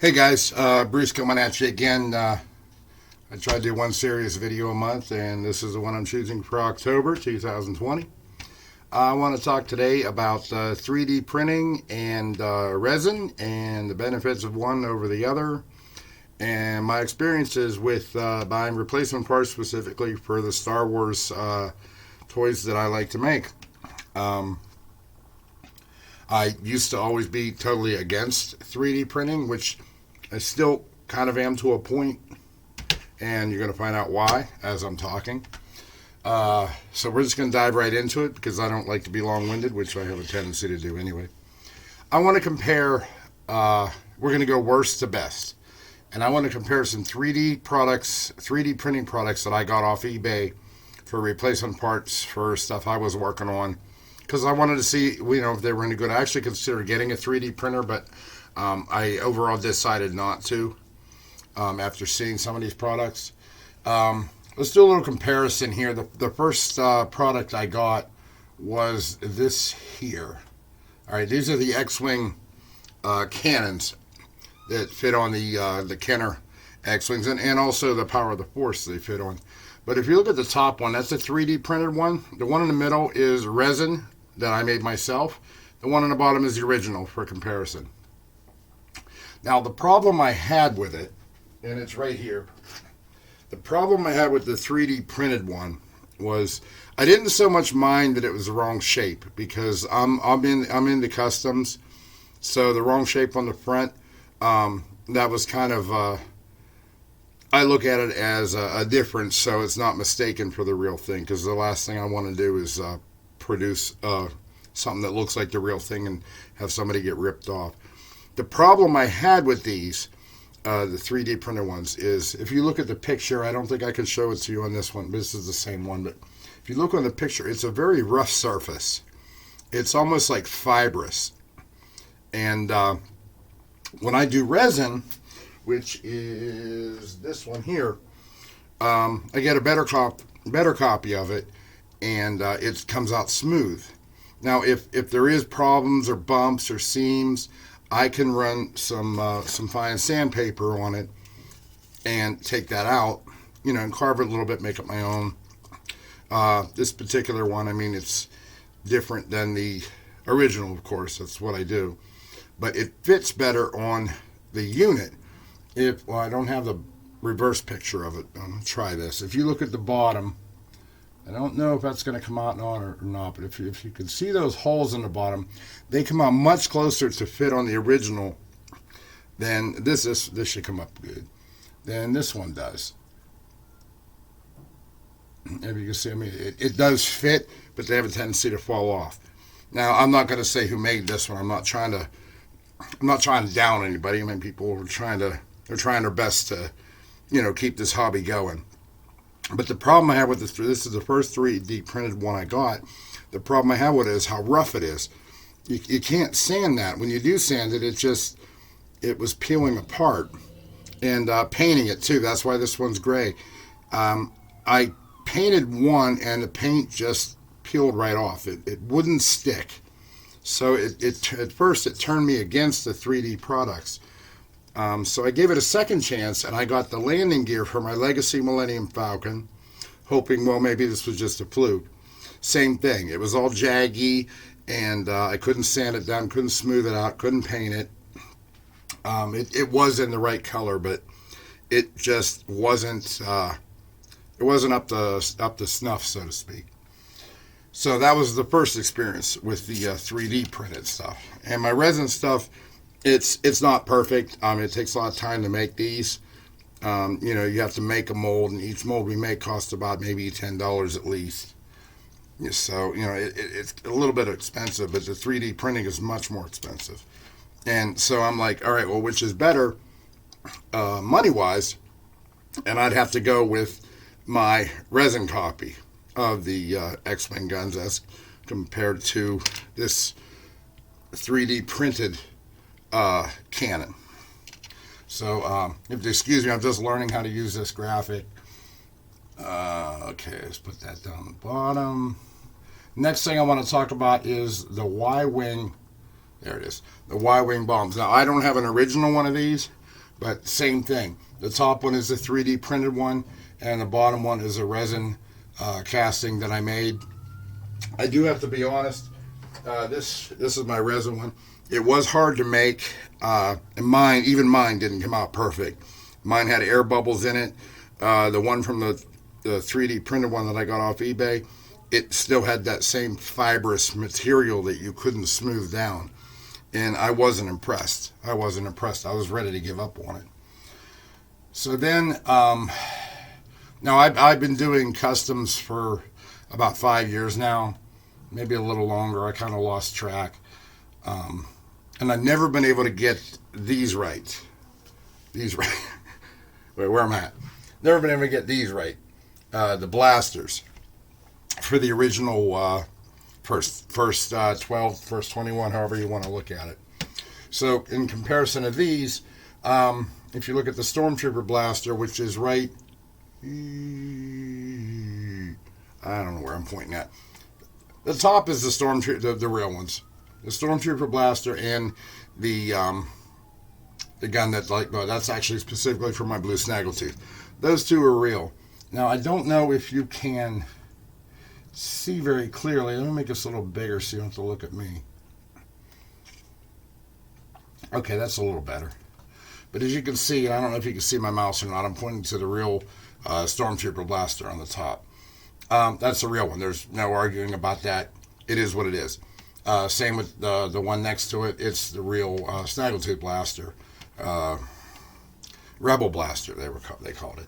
Hey guys, Bruce coming at you again. I try to do one serious video a month, and this is the one I'm choosing for October 2020. I want to talk today about 3D printing and resin and the benefits of one over the other, and my experiences with buying replacement parts specifically for the Star Wars toys that I like to make. I used to always be totally against 3D printing, which I still kind of am to a point, and you're going to find out why as I'm talking. So we're just going to dive right into it because I don't like to be long-winded, which I have a tendency to do anyway. I want to compare, we're going to go worst to best. And I want to compare some 3D products, 3D printing products that I got off eBay for replacement parts for stuff I was working on. Because I wanted to see, if they were any good. I actually considered getting a 3D printer, but I overall decided not to after seeing some of these products. Let's do a little comparison here. The first product I got was this here. All right, these are the XWing cannons that fit on the Kenner X-Wings, and also the Power of the Force they fit on. But if you look at the top one, that's a 3D printed one. The one in the middle is resin that I made myself. The one on the bottom is the original for comparison. Now, the problem I had with it, and it's right here, the problem I had with the 3D printed one was I didn't so much mind that it was the wrong shape, because I'm into customs, so the wrong shape on the front, that was kind of, I look at it as a difference, so it's not mistaken for the real thing, because the last thing I want to do is produce something that looks like the real thing and have somebody get ripped off. The problem I had with these, the 3D printed ones, is if you look at the picture, I don't think I can show it to you on this one, but this is the same one, but if you look on the picture, it's a very rough surface. It's almost like fibrous. And when I do resin, which is this one here, I get a better copy of it, and it comes out smooth. Now, if there is problems or bumps or seams, I can run some fine sandpaper on it and take that out, and carve it a little bit, make it my own. This particular one, it's different than the original, of course. That's what I do. But it fits better on the unit. I don't have the reverse picture of it. I'm going to try this. If you look at the bottom, I don't know if that's going to come out on or not, but if you can see those holes in the bottom, they come out much closer to fit on the original than this should come up good than this one does. If you can see, it does fit, but they have a tendency to fall off. Now, I'm not going to say who made this one. I'm not trying to down anybody. People are trying their best to, keep this hobby going. But the problem I have with this is the first 3D printed one I got. The problem I have with it is how rough it is. You can't sand that. When you do sand it, it was peeling apart. And painting it too. That's why this one's gray. I painted one, and the paint just peeled right off. It wouldn't stick. So at first it turned me against the 3D products. So I gave it a second chance, and I got the landing gear for my Legacy Millennium Falcon, hoping, maybe this was just a fluke. Same thing. It was all jaggy, and I couldn't sand it down, couldn't smooth it out, couldn't paint it. It was in the right color, but it just wasn't. It wasn't up to snuff, so to speak. So that was the first experience with the 3D printed stuff, and my resin stuff. It's not perfect. It takes a lot of time to make these. You have to make a mold, and each mold we make costs about maybe $10 at least. So, it's a little bit expensive, but the 3D printing is much more expensive. And so I'm like, all right, well, which is better money-wise? And I'd have to go with my resin copy of the X-Wing guns as compared to this 3D printed cannon. So if you excuse me, I'm just learning how to use this graphic. Okay, let's put that down the bottom. Next thing I want to talk about is the YWing. There it is, the YWing bombs. Now, I don't have an original one of these. But same thing. The top one is a 3D printed one, and the bottom one is a resin casting that I made. I do have to be honest. This is my resin one. It was hard to make, and even mine didn't come out perfect. Mine had air bubbles in it. The one from the 3D printed one that I got off eBay, it still had that same fibrous material that you couldn't smooth down. And I wasn't impressed. I was ready to give up on it. So then, now I've been doing customs for about 5 years now, maybe a little longer. I kind of lost track. And I've never been able to get these right. These right. Wait, where am I at? Never been able to get these right. The blasters for the original first 12, first 21, however you want to look at it. So in comparison to these, if you look at the Stormtrooper blaster, which is right, I don't know where I'm pointing at. The top is the Stormtrooper, the real ones. The Stormtrooper blaster and the gun that's actually specifically for my blue snaggletooth. Those two are real. Now I don't know if you can see very clearly. Let me make this a little bigger so you don't have to look at me. Okay, that's a little better. But as you can see, I don't know if you can see my mouse or not, I'm pointing to the real Stormtrooper blaster on the top. That's the real one. There's no arguing about that. It is what it is. Same with the one next to it. It's the real Snaggletooth blaster. Rebel Blaster, they called it.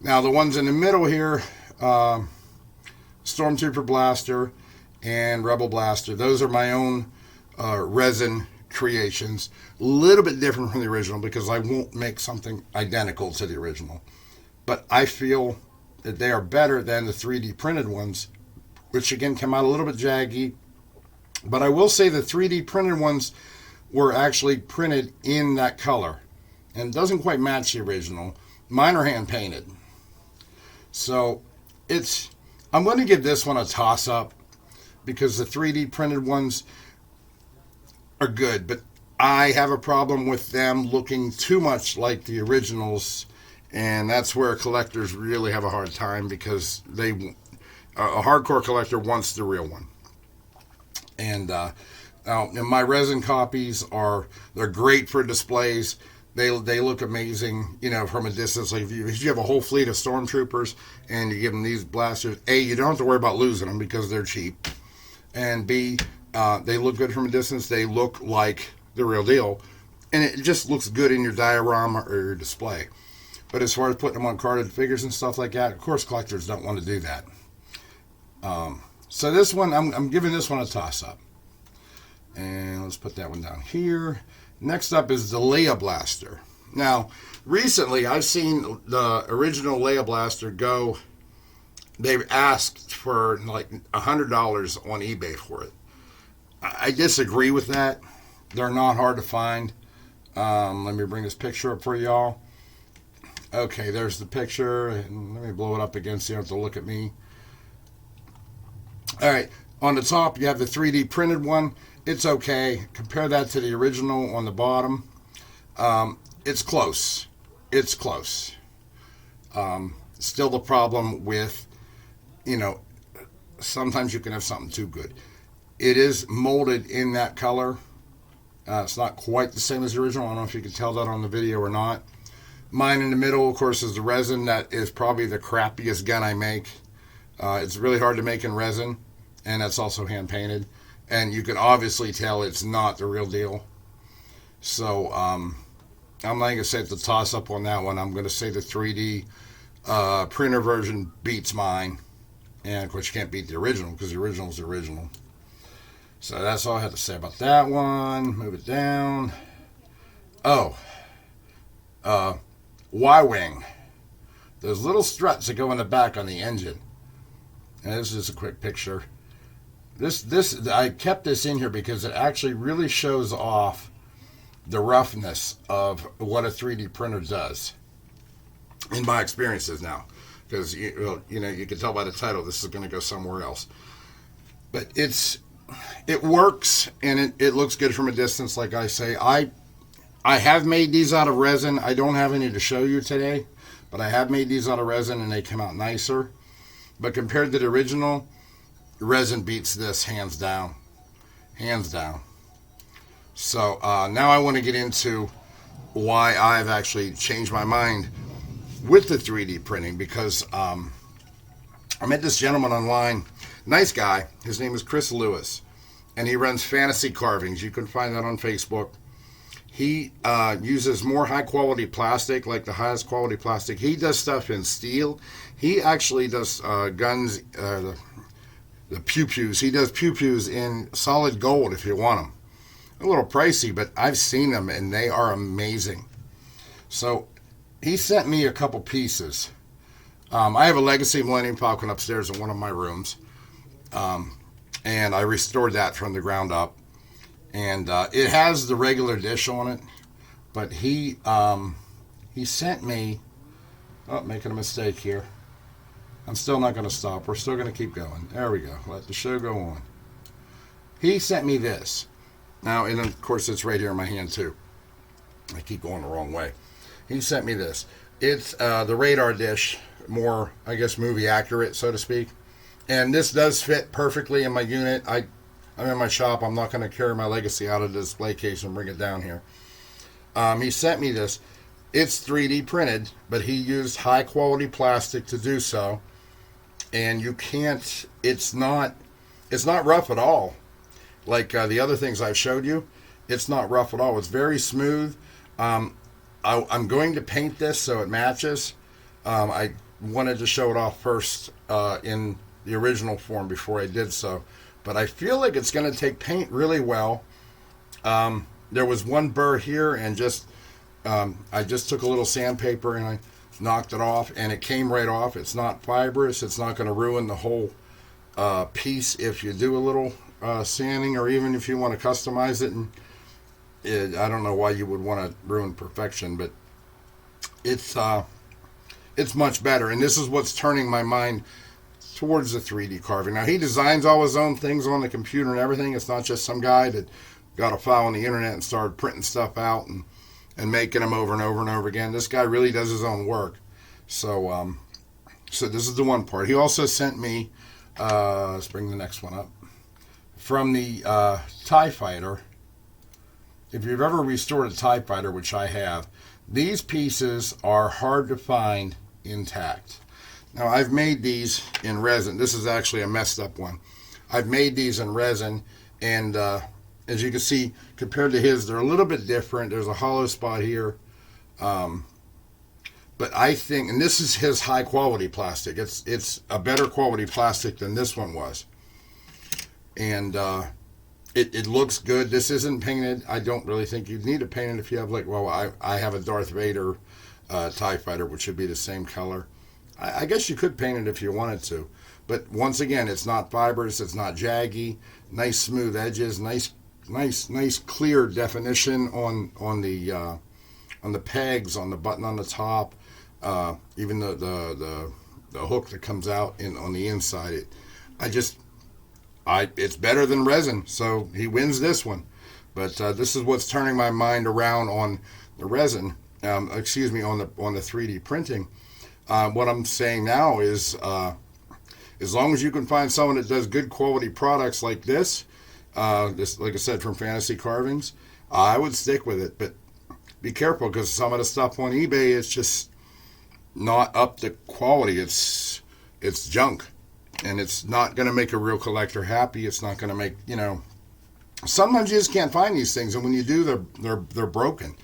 Now, the ones in the middle here, Stormtrooper Blaster and Rebel Blaster, those are my own resin creations. A little bit different from the original because I won't make something identical to the original. But I feel that they are better than the 3D printed ones, which again come out a little bit jaggy. But I will say the 3D printed ones were actually printed in that color. And it doesn't quite match the original. Mine are hand painted. So I'm going to give this one a toss up because the 3D printed ones are good, but I have a problem with them looking too much like the originals, and that's where collectors really have a hard time because a hardcore collector wants the real one. And my resin copies they're great for displays. They look amazing, from a distance. Like if you have a whole fleet of stormtroopers and you give them these blasters, A, you don't have to worry about losing them because they're cheap, and B, they look good from a distance. They look like the real deal, and it just looks good in your diorama or your display. But as far as putting them on carded figures and stuff like that, of course, collectors don't want to do that. So this one, I'm giving this one a toss-up. And let's put that one down here. Next up is the Leia Blaster. Now, recently, I've seen the original Leia Blaster go. They've asked for like $100 on eBay for it. I disagree with that. They're not hard to find. Let me bring this picture up for y'all. Okay, there's the picture. And let me blow it up again so you don't have to look at me. All right, on the top, you have the 3D printed one. It's okay. Compare that to the original on the bottom. It's close. It's close. Still the problem with, sometimes you can have something too good. It is molded in that color. It's not quite the same as the original. I don't know if you can tell that on the video or not. Mine in the middle, of course, is the resin. That is probably the crappiest gun I make. It's really hard to make in resin, and that's also hand-painted. And you can obviously tell it's not the real deal. So I'm not going to say it's a toss-up on that one. I'm going to say the 3D printer version beats mine. And, of course, you can't beat the original because the original is the original. So that's all I have to say about that one. Move it down. YWing. Those little struts that go in the back on the engine. And this is just a quick picture. This I kept this in here because it actually really shows off the roughness of what a 3D printer does. In my experiences now. Because, you can tell by the title this is going to go somewhere else. But it works, and it looks good from a distance, like I say. I have made these out of resin. I don't have any to show you today, but I have made these out of resin and they come out nicer. But compared to the original, resin beats this hands down. Hands down. So now I want to get into why I've actually changed my mind with the 3D printing, because I met this gentleman online, nice guy. His name is Chris Lewis, and he runs Fantasy Carvings. You can find that on Facebook. He uses more high quality plastic, like the highest quality plastic. He does stuff in steel. He actually does guns, the pew-pews. He does pew-pews in solid gold if you want them. A little pricey, but I've seen them and they are amazing. So he sent me a couple pieces. I have a Legacy Millennium Falcon upstairs in one of my rooms, and I restored that from the ground up. And it has the regular dish on it, but he sent me. Oh, making a mistake here. I'm still not going to stop. We're still going to keep going. There we go. Let the show go on. He sent me this. Now, and of course, it's right here in my hand too. I keep going the wrong way. He sent me this. It's the radar dish, more, I guess, movie accurate, so to speak. And this does fit perfectly in my unit. I'm in my shop. I'm not going to carry my Legacy out of the display case and bring it down here. He sent me this. It's 3D printed, but he used high quality plastic to do so. And you can't, it's not rough at all. Like the other things I've showed you, it's not rough at all. It's very smooth. I'm going to paint this so it matches. I wanted to show it off first in the original form before I did so. But I feel like it's going to take paint really well. There was one burr here, and I just took a little sandpaper and I knocked it off, and it came right off. It's not fibrous. It's not going to ruin the whole piece if you do a little sanding, or even if you want to customize it. And I don't know why you would want to ruin perfection, but it's much better. And this is what's turning my mind towards the 3D carving. Now, he designs all his own things on the computer and everything. It's not just some guy that got a file on the internet and started printing stuff out and making them over and over and over again. This guy really does his own work. So this is the one part. He also sent me, let's bring the next one up, from the TIE Fighter. If you've ever restored a TIE Fighter, which I have, these pieces are hard to find intact. Now, I've made these in resin. This is actually a messed up one. I've made these in resin, and as you can see, compared to his, they're a little bit different. There's a hollow spot here. But I think, and this is his high quality plastic. It's a better quality plastic than this one was. And it looks good. This isn't painted. I don't really think you'd need to paint it if you have, like, well, I have a Darth Vader TIE Fighter, which would be the same color. I guess you could paint it if you wanted to. But once again, it's not fibrous. It's not jaggy. Nice smooth edges. Nice clear definition on the pegs, on the button on the top. Even the hook that comes out on the inside. It's better than resin, so he wins this one. But this is what's turning my mind around on the resin. On the 3D printing. What I'm saying now is, as long as you can find someone that does good quality products like this, like I said, from Fantasy Carvings, I would stick with it. But be careful, because some of the stuff on eBay is just not up to quality. It's junk, and it's not going to make a real collector happy. It's not going to make, sometimes you just can't find these things, and when you do, they're broken.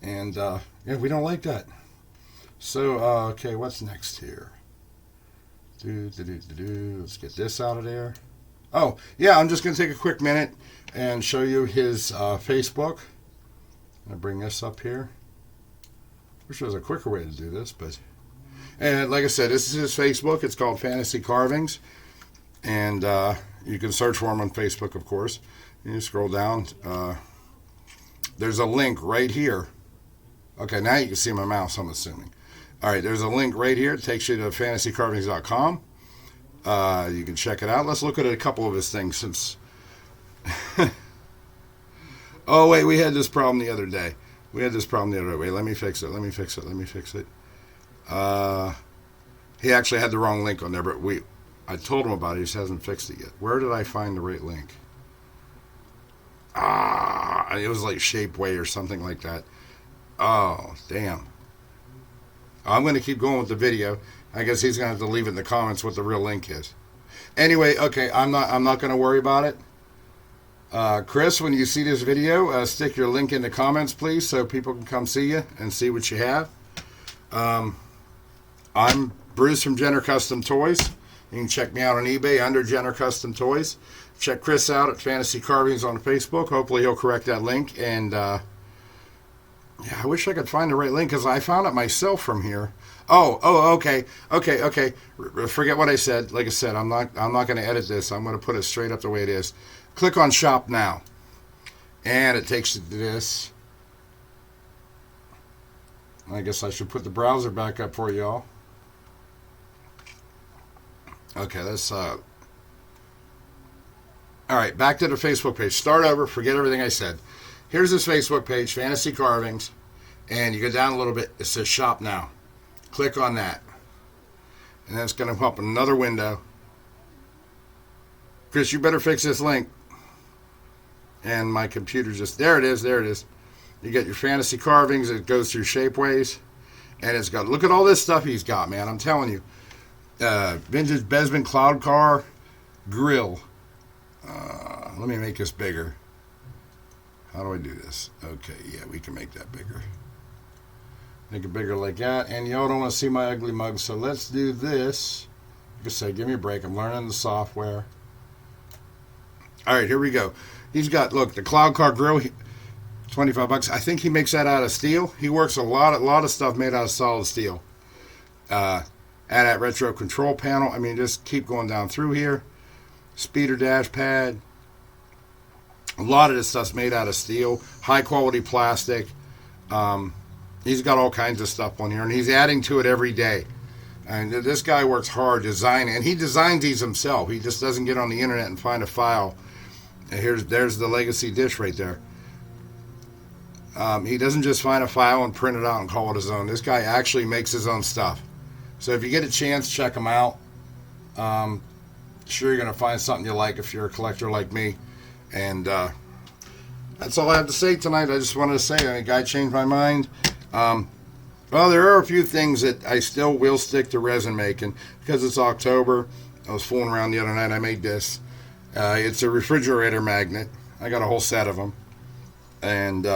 And we don't like that. So okay, what's next here? Let's get this out of there. Oh yeah, I'm just going to take a quick minute and show you his Facebook. I'm going to bring this up here. Wish there was a quicker way to do this, but and like I said, this is his Facebook. It's called Fantasy Carvings, and you can search for him on Facebook, of course. You scroll down. There's a link right here. Okay, now you can see my mouse, I'm assuming. All right, there's a link right here. It takes you to fantasycarvings.com. You can check it out. Let's look at a couple of his things since... Oh, wait, we had this problem the other day. We had this problem the other way. Let me fix it. Let me fix it. Let me fix it. He actually had the wrong link on there, but I told him about it. He just hasn't fixed it yet. Where did I find the right link? It was like Shapeway or something like that. Oh, damn. I'm going to keep going with the video. I guess he's going to have to leave it in the comments what the real link is. Anyway, okay, I'm not going to worry about it. Chris, when you see this video, stick your link in the comments, please, so people can come see you and see what you have. I'm Bruce from Jenner Custom Toys. You can check me out on eBay under Jenner Custom Toys. Check Chris out at Fantasy Carvings on Facebook. Hopefully he'll correct that link. And yeah, I wish I could find the right link because I found it myself from here. Okay. Forget what I said. Like I said, I'm not going to edit this. I'm going to put it straight up the way it is. Click on Shop Now, and it takes you to this. I guess I should put the browser back up for y'all. Okay, let's all right, back to the Facebook page. Start over, forget everything I said. Here's this Facebook page, Fantasy Carvings, and you go down a little bit, it says Shop Now. Click on that. And then it's going to pop another window. Chris, you better fix this link. And my computer just, there it is. You get your Fantasy Carvings, it goes through Shapeways, and it's got, look at all this stuff he's got, man, I'm telling you. Vintage Besman Cloud Car Grill. Let me make this bigger. How do I do this? Okay, yeah, we can make that bigger. Make it bigger like that. And y'all don't want to see my ugly mug, so let's do this. Like I said, give me a break. I'm learning the software. All right, here we go. He's got, look, the Cloud Car Grill, $25. I think he makes that out of steel. He works a lot of stuff made out of solid steel. Add that retro control panel. I mean, just keep going down through here. Speeder dash pad. A lot of this stuff's made out of steel. High quality plastic. He's got all kinds of stuff on here, and he's adding to it every day. And this guy works hard designing, and he designs these himself. He just doesn't get on the internet and find a file. And there's the legacy dish right there. He doesn't just find a file and print it out and call it his own. This guy actually makes his own stuff. So if you get a chance, check him out. Sure, you're going to find something you like if you're a collector like me. And that's all I have to say tonight. I just wanted to say, the guy changed my mind. Well, there are a few things that I still will stick to resin making because it's October. I was fooling around the other night. I made this. It's a refrigerator magnet. I got a whole set of them. And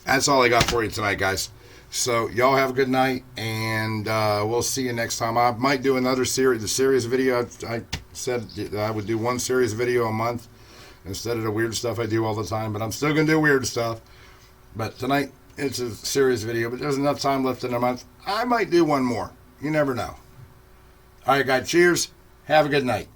that's all I got for you tonight, guys. So y'all have a good night, and we'll see you next time. I might do another series, the series video. I said that I would do one series video a month instead of the weird stuff I do all the time, but I'm still going to do weird stuff. But tonight, it's a series video, but there's enough time left in a month. I might do one more. You never know. All right, guys, cheers. Have a good night.